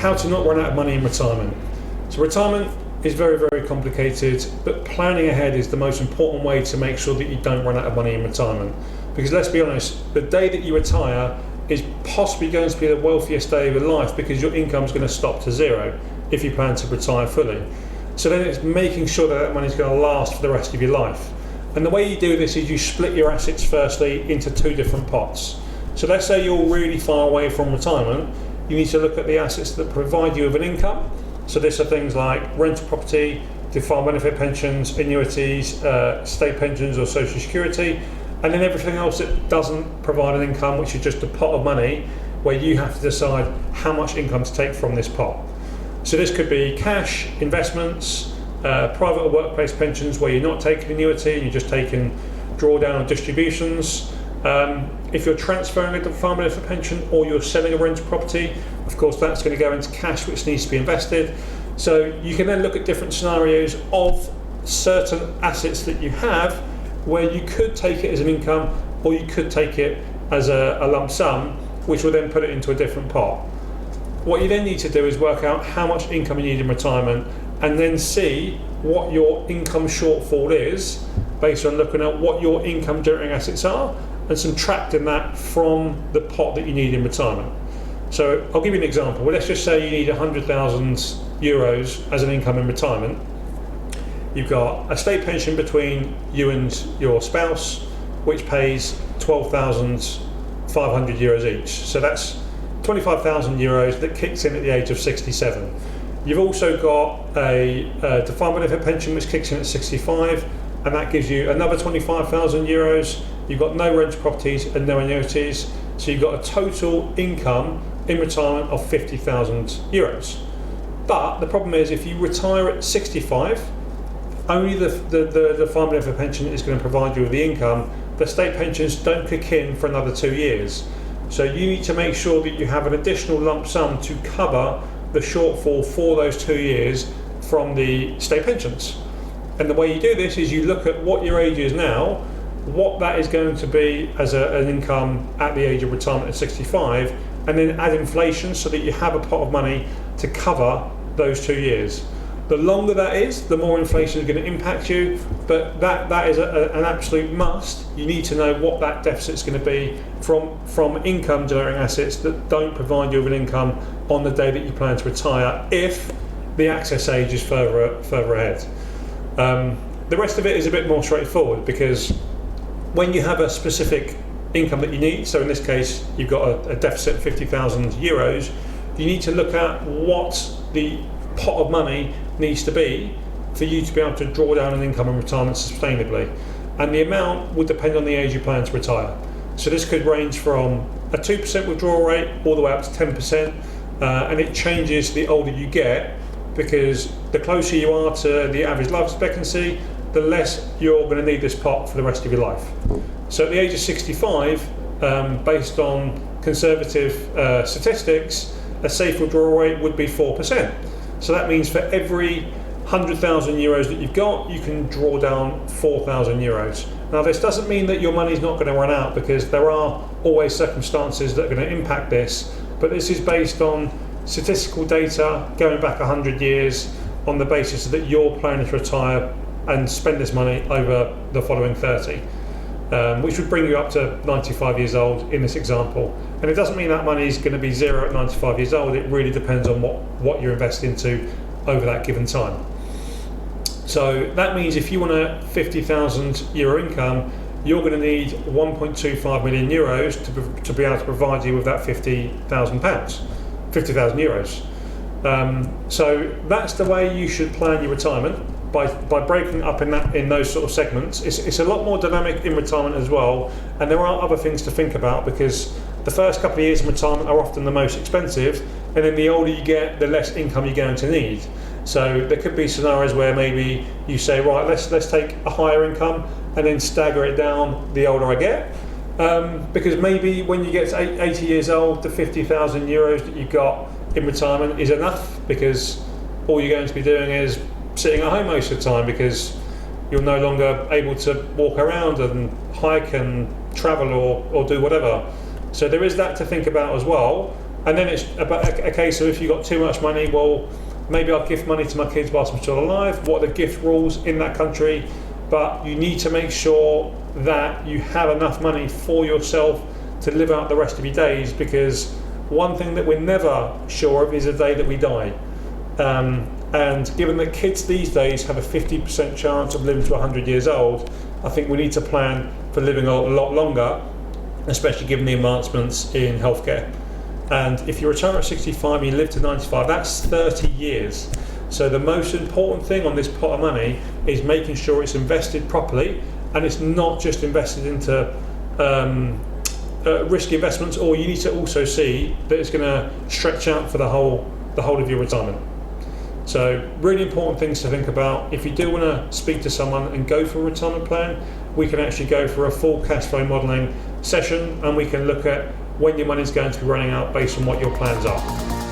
how to not run out of money in retirement. So retirement is very, very complicated, but planning ahead is the most important way to make sure that you don't run out of money in retirement. Because let's be honest, the day that you retire is possibly going to be the wealthiest day of your life, because your income is going to stop to zero if you plan to retire fully. So then it's making sure that that money is going to last for the rest of your life. And the way you do this is you split your assets firstly into two different pots. So let's say you're really far away from retirement, you need to look at the assets that provide you with an income. So these are things like rental property, defined benefit pensions, annuities, state pensions or social security, and then everything else that doesn't provide an income, which is just a pot of money where you have to decide how much income to take from this pot. So this could be cash, investments, private or workplace pensions where you're not taking annuity, you're just taking drawdown or distributions. If you're transferring a defined benefit pension or you're selling a rental property, of course that's going to go into cash which needs to be invested. So you can then look at different scenarios of certain assets that you have where you could take it as an income or you could take it as a lump sum, which will then put it into a different pot. What you then need to do is work out how much income you need in retirement and then see what your income shortfall is based on looking at what your income generating assets are and subtracting that from the pot that you need in retirement. So I'll give you an example. Well, let's just say you need 100,000 euros as an income in retirement. You've got a state pension between you and your spouse, which pays 12,500 euros each. So that's 25,000 euros that kicks in at the age of 67. You've also got a defined benefit pension which kicks in at 65, and that gives you another 25,000 euros. You've got no rental properties and no annuities, so you've got a total income in retirement of 50,000 euros. But the problem is, if you retire at 65, only the defined benefit pension is going to provide you with the income. The state pensions don't kick in for another 2 years. So you need to make sure that you have an additional lump sum to cover the shortfall for those 2 years from the state pensions. And the way you do this is you look at what your age is now, what that is going to be as an income at the age of retirement at 65, and then add inflation so that you have a pot of money to cover those 2 years. The longer that is, the more inflation is going to impact you, but that is an absolute must. You need to know what that deficit is going to be from income generating assets that don't provide you with an income on the day that you plan to retire, if the access age is further ahead. The rest of it is a bit more straightforward, because when you have a specific income that you need, so in this case you've got a deficit of 50,000 euros, you need to look at what the pot of money needs to be for you to be able to draw down an income in retirement sustainably, and the amount would depend on the age you plan to retire. So this could range from a 2% withdrawal rate all the way up to 10%, and it changes the older you get, because the closer you are to the average life expectancy, the less you're going to need this pot for the rest of your life. So at the age of 65, based on conservative statistics, a safe withdrawal rate would be 4%. So that means for every 100,000 euros that you've got, you can draw down 4,000 euros. Now this doesn't mean that your money's not going to run out, because there are always circumstances that are going to impact this, but this is based on statistical data going back 100 years on the basis that you're planning to retire and spend this money over the following 30, which would bring you up to 95 years old in this example. And it doesn't mean that money is going to be zero at 95 years old. It really depends on what you're investing into over that given time. So that means if you want a 50,000 euro income, you're going to need 1.25 million euros to be able to provide you with that 50,000 euros. So that's the way you should plan your retirement, by breaking up in those sort of segments. It's a lot more dynamic in retirement as well, and there are other things to think about, because the first couple of years in retirement are often the most expensive, and then the older you get, the less income you're going to need. So there could be scenarios where maybe you say, right, let's take a higher income and then stagger it down the older I get, because maybe when you get to 80 years old, the 50,000 euros that you've got in retirement is enough, because all you're going to be doing is sitting at home most of the time, because you're no longer able to walk around and hike and travel or do whatever. So there is that to think about as well. And then it's about a case of if you've got too much money, well, maybe I'll gift money to my kids whilst I'm still alive. What are the gift rules in that country? But you need to make sure that you have enough money for yourself to live out the rest of your days, because one thing that we're never sure of is the day that we die. And given that kids these days have a 50% chance of living to 100 years old, I think we need to plan for living a lot longer, especially given the advancements in healthcare. And if you retire at 65 and you live to 95, that's 30 years. So the most important thing on this pot of money is making sure it's invested properly, and it's not just invested into risky investments, or you need to also see that it's going to stretch out for the whole of your retirement. So really important things to think about. If you do want to speak to someone and go for a retirement plan, we can actually go for a full cash flow modelling session, and we can look at when your money's going to be running out based on what your plans are.